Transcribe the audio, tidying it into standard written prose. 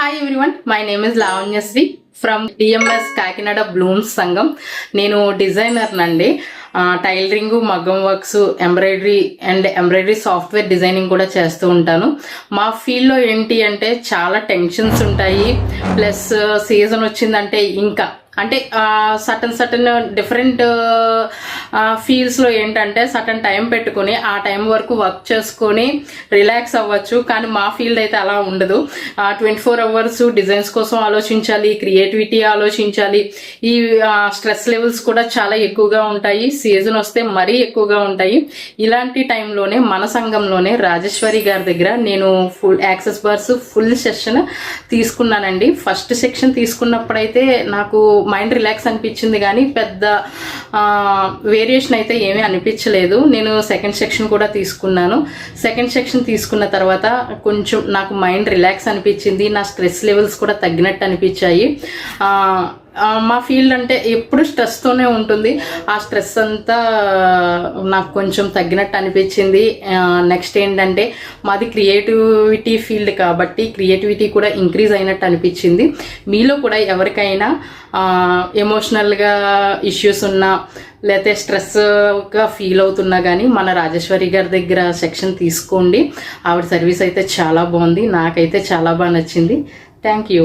Hi everyone, my name is Lavanyasri from DMS Kakinada blooms Sangham. నేను designer నండి. Tailoring, మగ్గం works, embroidery software designing కూడా చేస్తూ ఉంటాను. మా ఫీల్డ్లో ఏంటి అంటే చాలా టెన్షన్స్ ఉంటాయి. ప్లస్ సీజన్ వచ్చిందంటే ఇంకా సటన్ డిఫరెంట్ ఫీల్డ్స్లో ఏంటంటే సటన్ టైం పెట్టుకుని ఆ టైం వరకు వర్క్ చేసుకొని రిలాక్స్ అవ్వచ్చు. కానీ మా ఫీల్డ్ అయితే అలా ఉండదు. 24 అవర్స్ డిజైన్స్ కోసం ఆలోచించాలి, క్రియేటివిటీ ఆలోచించాలి. ఈ స్ట్రెస్ లెవెల్స్ కూడా చాలా ఎక్కువగా ఉంటాయి. సీజన్ వస్తే మరీ ఎక్కువగా ఉంటాయి. ఇలాంటి టైంలోనే మన సంఘంలోనే రాజేశ్వరి గారి దగ్గర నేను full access bars full session తీసుకున్నానండి. ఫస్ట్ సెక్షన్ తీసుకున్నప్పుడైతే నాకు మైండ్ రిలాక్స్ అనిపించింది, కానీ పెద్ద వేరియేషన్ అయితే ఏమీ అనిపించలేదు. నేను సెకండ్ సెక్షన్ కూడా తీసుకున్నాను. సెకండ్ సెక్షన్ తీసుకున్న తర్వాత కొంచెం నాకు మైండ్ రిలాక్స్ అనిపించింది. నా స్ట్రెస్ లెవెల్స్ కూడా తగ్గినట్టు అనిపించాయి. మా ఫీల్డ్ అంటే ఎప్పుడు స్ట్రెస్తోనే ఉంటుంది. ఆ స్ట్రెస్ అంతా నాకు కొంచెం తగ్గినట్టు అనిపించింది. నెక్స్ట్ ఏంటంటే మాది క్రియేటివిటీ ఫీల్డ్ కాబట్టి క్రియేటివిటీ కూడా ఇంక్రీజ్ అయినట్టు అనిపించింది. మీలో కూడా ఎవరికైనా ఎమోషనల్గా ఇష్యూస్ ఉన్నా లేకపోతే స్ట్రెస్గా ఫీల్ అవుతున్నా కానీ మన రాజేశ్వరి గారి దగ్గర సెక్షన్ తీసుకోండి. ఆవిడ సర్వీస్ అయితే చాలా బాగుంది, నాకైతే చాలా బాగా నచ్చింది. Thank you.